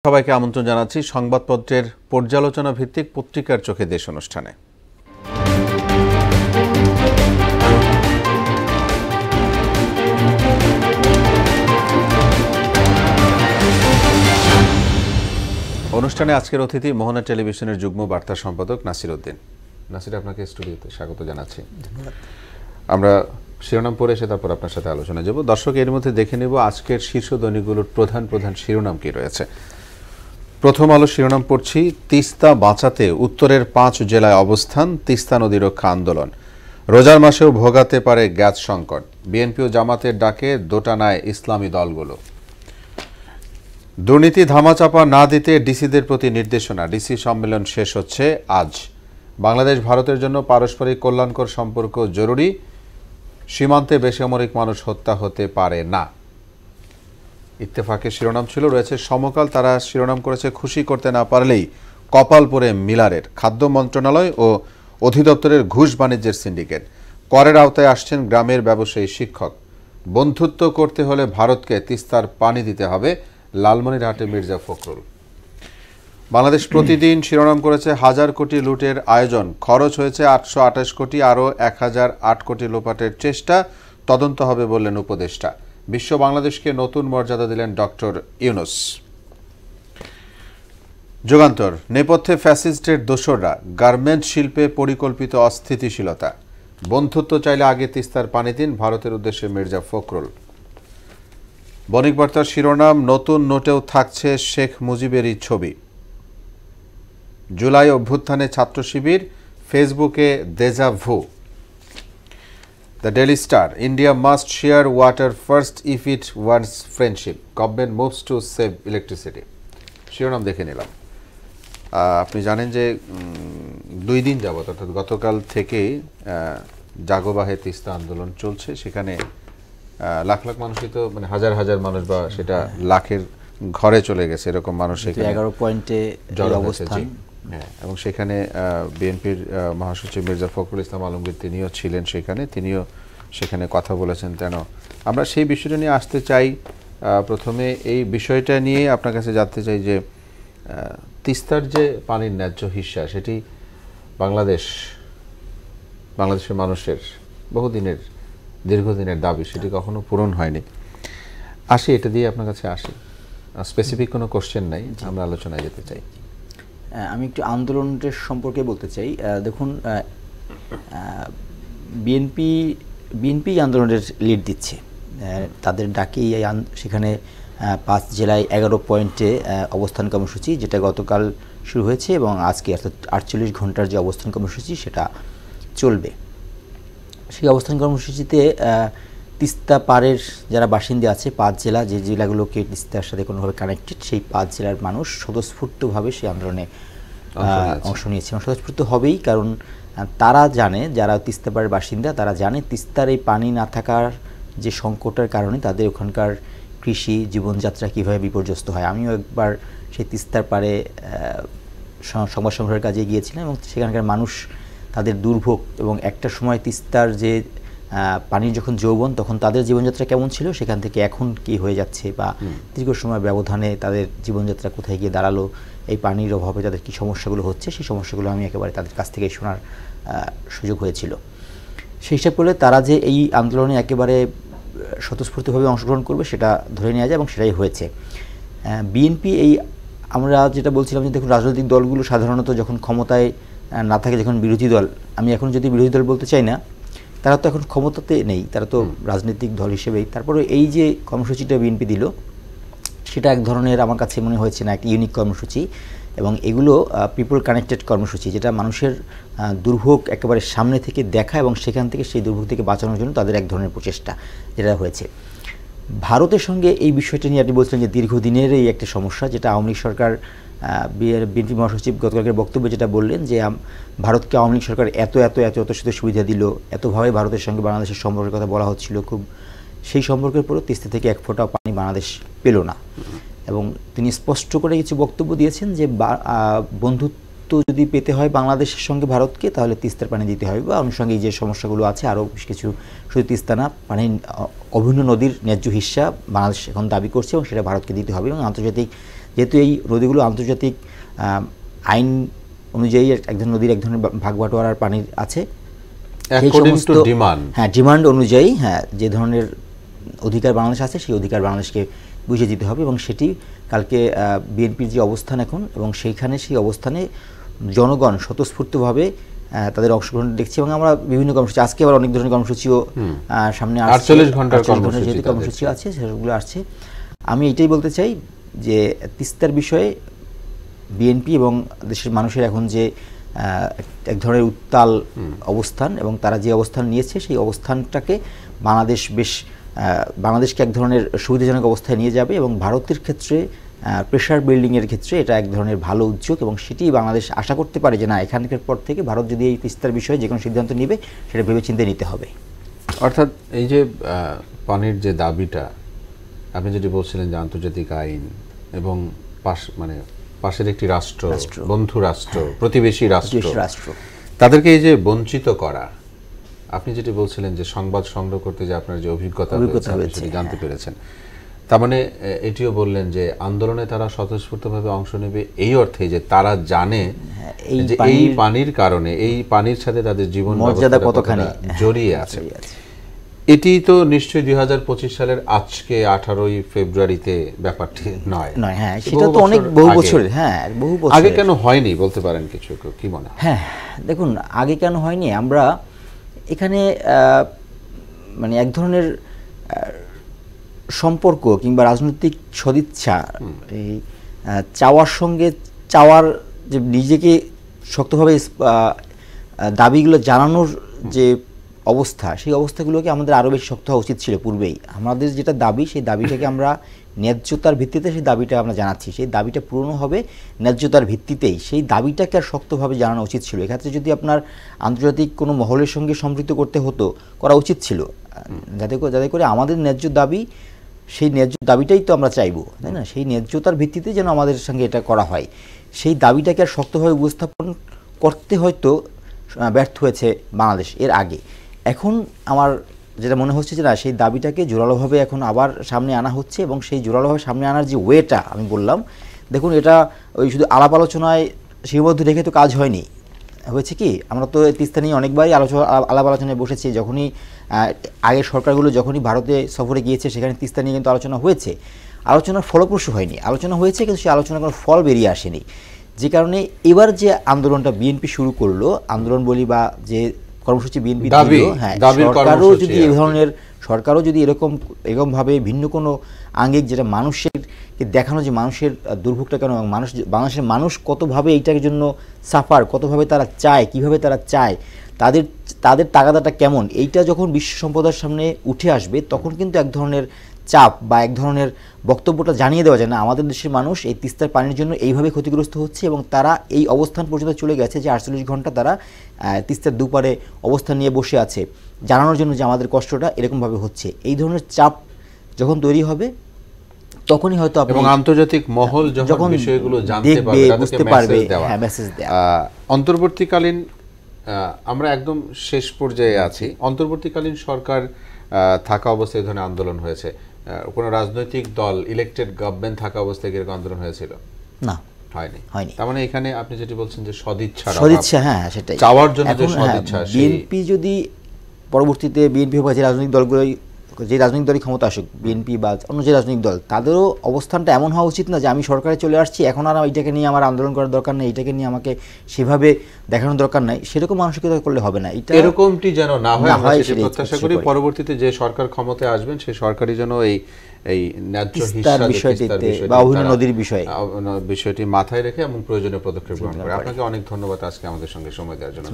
সবাইকে আমন্ত্রণ জানাচ্ছি সংবাদপত্রের পর্যালোচনা ভিত্তিক পত্রিকার চোখে দেশ অনুষ্ঠানে। অনুষ্ঠানে আজকের অতিথি মোহনা টেলিভিশনের যুগ্ম বার্তা সম্পাদক নাসির উদ্দিন। নাসির, আপনাকে স্টুডিওতে স্বাগত জানাচ্ছি। ধন্যবাদ। আমরা শিরোনাম পড়ে এসে তারপর আপনার সাথে আলোচনা যাব। দর্শক, এর মধ্যে দেখে নেব আজকের শীর্ষ দৈনিকগুলোর প্রধান প্রধান শিরোনাম কি রয়েছে। প্রথম আলো শিরোনাম পড়ছি, তিস্তা বাঁচাতে উত্তরের 5 জেলায় অবস্থান, তিস্তা নদী রক্ষা আন্দোলন। রোজার মাসেও ভোগাতে পারে গ্যাস সংকট। বিএনপি ও জামাতের ডাকে দোটানায় ইসলামী দলগুলো। দুর্নীতি ধামাচাপা না দিতে ডিসিদের প্রতি নির্দেশনা। ডিসি সম্মেলন শেষ হচ্ছে আজ। বাংলাদেশ ভারতের জন্য পারস্পরিক কল্যাণকর সম্পর্ক জরুরি। সীমান্তে বেসামরিক মানুষ হত্যা হতে পারে না। ইত্তেফাকের শিরোনাম ছিল রয়েছে সমকাল। তারা শিরোনাম করেছে, খুশি করতে না পারলেই কপাল পড়ে মিলারের। খাদ্য মন্ত্রণালয় ও অধিদপ্তরের ঘুষ বাণিজ্যের সিন্ডিকেট। করের আওতায় আসছেন গ্রামের ব্যবসায়ী শিক্ষক। বন্ধুত্ব করতে হলে ভারতকে তিস্তার পানি দিতে হবে, লালমনিরহাটে মির্জা ফখরুল। বাংলাদেশ প্রতিদিন শিরোনাম করেছে, 1000 কোটি লুটের আয়োজন, খরচ হয়েছে 828 কোটি, আরও 1008 কোটি লোপাটের চেষ্টা, তদন্ত হবে বললেন উপদেষ্টা। বিশ্ব বাংলাদেশকে নতুন মর্যাদা দিলেন ডক্টর ইউনুস। যুগান্তর, নেপথ্যে ফ্যাসিস্টের দোসররা, গার্মেন্ট শিল্পে পরিকল্পিত অস্থিতিশীলতা। বন্ধুত্ব চাইলে আগে তিস্তার পানি দিন, ভারতের উদ্দেশ্যে মির্জা ফখরুল। বণিক বার্তার শিরোনাম, নতুন নোটেও থাকছে শেখ মুজিবেরই ছবি। জুলাই অভ্যুত্থানে ছাত্র শিবির, ফেসবুকে দেজা ভু। The daily star, India must share water first if it wants friendship, government moves to save electricity. শিরোনাম দেখে নিলাম। আপনি জানেন যে 2 দিন যাবত, অর্থাৎ গতকাল থেকেই জাগোবাহে তিস্তা আন্দোলন চলছে। সেখানে লাখ লাখ মানুষই তো, মানে হাজার হাজার মানুষ, বা সেটা লাখের ঘরে চলে গেছে এরকম মানুষ সেখানে 11 পয়েন্টে অবস্থান। হ্যাঁ, এবং সেখানে বিএনপির মহাসচিব মির্জা ফখরুল ইসলাম আলমগীর তিনিও ছিলেন সেখানে, তিনিও সেখানে কথা বলেছেন। কেন আমরা সেই বিষয়টা নিয়ে আসতে চাই। প্রথমে এই বিষয়টা নিয়ে আপনার কাছে জানতে চাই যে তিস্তার যে পানির ন্যায্য হিস্সা, সেটি বাংলাদেশের মানুষের দীর্ঘদিনের দাবি, সেটি কখনো পূরণ হয়নি। এটা দিয়ে আপনার কাছে আসি, স্পেসিফিক কোনো কোশ্চেন নাই, আমরা আলোচনায় যেতে চাই। আমি একটু আন্দোলনের সম্পর্কে বলতে চাই। দেখুন, বিএনপি আন্দোলনের লিড দিচ্ছে। তাদের ডাকেই সেখানে 5 জেলায় 11 পয়েন্টে অবস্থান কর্মসূচি, যেটা গতকাল শুরু হয়েছে এবং আজকে অর্থাৎ 48 ঘন্টার যে অবস্থান কর্মসূচি সেটা চলবে। সেই অবস্থান কর্মসূচিতে তিস্তা পাড়ের যারা বাসিন্দা আছে 5 জেলা, যে জেলাগুলোকে তিস্তার সাথে কোনোভাবে কানেক্টেড, সেই 5 জেলার মানুষ স্বতঃস্ফূর্তভাবে সেই আন্দোলনে অংশ নিয়েছে। এবং স্বতঃস্ফূর্ত হবেই, কারণ তারা জানে, যারা তিস্তা পাড়ের বাসিন্দা তারা জানে তিস্তার এই পানি না থাকার যে সংকটের কারণে তাদের ওখানকার কৃষি জীবনযাত্রা কীভাবে বিপর্যস্ত হয়। আমিও একবার সেই তিস্তার পাড়ে সংবাদ সংগ্রহের কাজে গিয়েছিলাম এবং সেখানকার মানুষ তাদের দুর্ভোগ এবং একটা সময় তিস্তার যে পানির যখন যৌবন, তখন তাদের জীবনযাত্রা কেমন ছিল, সেখান থেকে এখন কি হয়ে যাচ্ছে, বা দীর্ঘ সময় ব্যবধানে তাদের জীবনযাত্রা কোথায় গিয়ে দাঁড়ালো, এই পানির অভাবে তাদের কী সমস্যাগুলো হচ্ছে, সেই সমস্যাগুলো আমি একেবারে তাদের কাছ থেকে শোনার সুযোগ হয়েছিল। সেই হিসাব করলে তারা যে এই আন্দোলনে একেবারে স্বতঃস্ফূর্তভাবে অংশগ্রহণ করবে সেটা ধরে নেওয়া যায়, এবং সেটাই হয়েছে। বিএনপি আমরা যেটা বলছিলাম যে দেখুন, রাজনৈতিক দলগুলো সাধারণত যখন ক্ষমতায় না থাকে, যখন বিরোধী দল, আমি এখন যদি বিরোধী দল বলতে চাই না, তারা তো এখন ক্ষমতাতে নেই, তারা তো রাজনৈতিক দল হিসেবেই। তারপরে এই যে কর্মসূচিটা বিএনপি দিল, সেটা এক ধরনের আমার কাছে মনে হয়েছে না একটা ইউনিক কর্মসূচি, এবং এগুলো পিপল কানেক্টেড কর্মসূচি, যেটা মানুষের দুর্ভোগ একেবারে সামনে থেকে দেখা এবং সেখান থেকে সেই দুর্ভোগ থেকে বাঁচানোর জন্য তাদের এক ধরনের প্রচেষ্টা যেটা হয়েছে। ভারতের সঙ্গে এই বিষয়টা নিয়ে আপনি বলছিলেন যে দীর্ঘদিনের এই একটা সমস্যা, যেটা আওয়ামী লীগ সরকার, বিএনপি মহাসচিব গতকালের বক্তব্যে যেটা বললেন যে ভারতকে আওয়ামী লীগ সরকার এত সুবিধা দিল, এতভাবে ভারতের সঙ্গে বাংলাদেশের সম্পর্কের কথা বলা হচ্ছিল, খুব সেই সম্পর্কের পরও তিস্তা থেকে এক ফোঁটাও পানি বাংলাদেশ পেল না। এবং তিনি স্পষ্ট করে কিছু বক্তব্য দিয়েছেন যে বন্ধুত্ব যদি পেতে হয় বাংলাদেশের সঙ্গে ভারতকে, তাহলে তিস্তার পানি দিতে হবে, বা অনুষঙ্গে যে সমস্যাগুলো আছে আরও বেশ কিছু, শুধু তিস্তা না, পানি অভিন্ন নদীর ন্যায্য হিস্সা বাংলাদেশ এখন দাবি করছে এবং সেটা ভারতকে দিতে হবে, এবং আন্তর্জাতিক যেহেতু এই নদীগুলো আন্তর্জাতিক আইন অনুযায়ী এক ধরনের নদীর এক ধরনের ভাগ বাটোয়ারার পানির আছে, ডিমান্ড অনুযায়ী যে ধরনের অধিকার বাংলাদেশ আছে সেই অধিকার বাংলাদেশকে বুঝিয়ে দিতে হবে, এবং সেটি কালকে বিএনপির যে অবস্থান এখন, এবং সেইখানে সেই অবস্থানে জনগণ স্বতঃস্ফূর্তভাবে তাদের অংশগ্রহণ দেখছি, এবং আমরা বিভিন্ন কর্মসূচি, আজকে আবার অনেক ধরনের কর্মসূচিও সামনে আসছে, 48 ঘন্টার যেহেতু কর্মসূচি আছে সেগুলো আসছে। আমি এটাই বলতে চাই যে তিস্তার বিষয়ে বিএনপি এবং দেশের মানুষের এখন যে এক ধরনের উত্তাল অবস্থান, এবং তারা যে অবস্থান নিয়েছে সেই অবস্থানটাকে বাংলাদেশকে এক ধরনের সুবিধাজনক অবস্থায় নিয়ে যাবে, এবং ভারতের ক্ষেত্রে প্রেশার বিল্ডিংয়ের ক্ষেত্রে এটা এক ধরনের ভালো উদ্যোগ, এবং সেটি বাংলাদেশ আশা করতে পারে যে না, এখানকার পর থেকে ভারত যদি এই তিস্তার বিষয়ে যে কোনো সিদ্ধান্ত নেবে সেটা ভেবেচিন্তে নিতে হবে। অর্থাৎ এই যে পানির যে দাবিটা আপনি যেটি বলছিলেন যে আন্তর্জাতিক আইন এবং পাশের একটি রাষ্ট্র, বন্ধু রাষ্ট্র, প্রতিবেশী রাষ্ট্র, তাদেরকে এই যে বঞ্চিত করা, আপনি যেটি বলছিলেন যে সংবাদ সংগ্রহ করতে যে আপনার যে অভিজ্ঞতা হয়েছে জানতে পেরেছেন, তার মানে এটিও বললেন যে আন্দোলনে তারা স্বতঃস্ফূর্তভাবে অংশ নেবে এই অর্থে যে তারা জানে যে এই পানির কারণে, এই পানির সাথে তাদের জীবন মর্যাদা কতখানি জড়িয়ে আছে। এটি তো নিশ্চয়ই 2025 সালের আজকে 18ই ফেব্রুয়ারিতে ব্যাপারটি নয়, সেটা তো অনেক বহু বছর আগে কেন হয়নি বলতে পারেন কিছু, কি মনে হয়? দেখুন, আগে কেন হয়নি, আমরা এখানে এক ধরনের সম্পর্ক কিংবা রাজনৈতিক সদিচ্ছা, এই চাওয়ার সঙ্গে চাওয়ার যে নিজেকে শক্তভাবে দাবিগুলো জানানোর যে অবস্থা, সেই অবস্থাগুলোকে আমাদের আরও বেশি শক্ত হওয়া উচিত ছিল পূর্বেই। আমাদের যেটা দাবি, সেই দাবিটাকে আমরা ন্যায্যতার ভিত্তিতে সেই দাবিটা আমরা জানাচ্ছি, সেই দাবিটা পূরণ হবে ন্যায্যতার ভিত্তিতেই, সেই দাবিটাকে আর শক্তভাবে জানানো উচিত ছিল। এক্ষেত্রে যদি আপনার আন্তর্জাতিক কোনো মহলের সঙ্গে সম্পৃক্ত করা উচিত ছিল, যাতে করে আমাদের ন্যায্য দাবি, সেই ন্যায্য দাবিটাই তো আমরা চাইবো, তাই না? সেই ন্যায্যতার ভিত্তিতে যেন আমাদের সঙ্গে এটা করা হয়, সেই দাবিটাকে আর শক্তভাবে উপস্থাপন করতে হয়তো ব্যর্থ হয়েছে বাংলাদেশ এর আগে। এখন আমার যেটা মনে হচ্ছে যে না, সেই দাবিটাকে জোরালোভাবে এখন আবার সামনে আনা হচ্ছে, এবং সেই জোরালোভাবে সামনে আনার যে ওয়েটা আমি বললাম, দেখুন এটা ওই শুধু আলাপ আলোচনায় সীমাবদ্ধ রেখে তো কাজ হয়নি। হয়েছে কি, আমরা তো তিস্তা নিয়ে অনেকবারই আলাপ আলোচনায় বসেছি, যখনই আগের সরকারগুলো যখনই ভারতে সফরে গিয়েছে সেখানে তিস্তা নিয়ে কিন্তু আলোচনা হয়েছে, আলোচনার ফলপ্রসূ হয়নি, আলোচনা হয়েছে কিন্তু সেই আলোচনার কোনো ফল বেরিয়ে আসেনি। যে কারণে এবার যে আন্দোলনটা বিএনপি শুরু করলো, আন্দোলন বলি বা যে কর্মসূচি বিএনপি দিল, সরকারও যদি এরকমভাবে ভিন্ন কোনো আঙ্গিক, যেটা মানুষকে দেখানো যে মানুষের দুর্ভোগটা কেন, বাংলাদেশের মানুষ কতভাবে এইটার জন্য সাফার, কতভাবে তারা চায়, কিভাবে তারা চায়, তাদের তাগাদাটা কেমন, এইটা যখন বিশ্ব সম্প্রদায়ের সামনে উঠে আসবে, তখন কিন্তু এক ধরনের চাপ বা এক ধরনের বক্তব্যটা জানিয়ে দেওয়া যায় না, আমাদের দেশের মানুষ এই তিস্তার পানির জন্য এইভাবে ক্ষতিগ্রস্ত হচ্ছে, এবং তারা এই অবস্থান পর্যন্ত চলে গেছে যে 48 ঘন্টা তারা তিস্তার দুপারে অবস্থান নিয়ে বসে আছে, জানানোর জন্য যে আমাদের কষ্টটা এরকমভাবে হচ্ছে। এই ধরনের চাপ যখন তৈরি হবে, তখনই হয়তো এবং আন্তর্জাতিক মহল যখন বিষয়গুলো জানতে পারবে, বুঝতে পারবে, মেসেজ দেয়া। অন্তর্বর্তীকালীন, আমরা একদম শেষ পর্যায়ে আছি, অন্তর্বর্তীকালীন সরকার থাকা অবস্থায় ধরনের আন্দোলন হয়েছে, কোনো রাজনৈতিক দল, ইলেকটেড গভর্নমেন্ট থাকা অবস্থায় এরকম আন্দোলন হয়েছিল না? হয়নি। তার মানে এখানে আপনি যেটি বলছেন যে সদিচ্ছা, সেটাই চাওয়ার জন্য যে সদিচ্ছা, বিএনপি যদি পরবর্তীতে বিএনপি হোক বা যে রাজনৈতিক দলগুলোই, যে রাজনৈতিক দলই ক্ষমতা আসুক, বিএনপি বা অন্য যে রাজনৈতিক দল, তাদেরও অবস্থানটা এমন হওয়া উচিত না যে আমি সরকারে চলে আসছি, এখন আর এইটাকে নিয়ে আমার আন্দোলন করার দরকার নেই, এইটাকে নিয়ে আমাকে সেভাবে দেখানোর দরকার নাই, সেরকম মানসিকতা করলে হবে না। এরকমটি যেন না হয়, আমরা সেটা প্রত্যাশা করি। পরবর্তীতে যে সরকার ক্ষমতায় আসবেন, সেই সরকারই যেন এই ন্যায্য বিষয়টি মাথায় রেখে এবং প্রয়োজনীয় পদক্ষেপ গ্রহণ করে। আপনাকে অনেক ধন্যবাদ আজকে আমাদের সঙ্গে সময় দেওয়ার জন্য।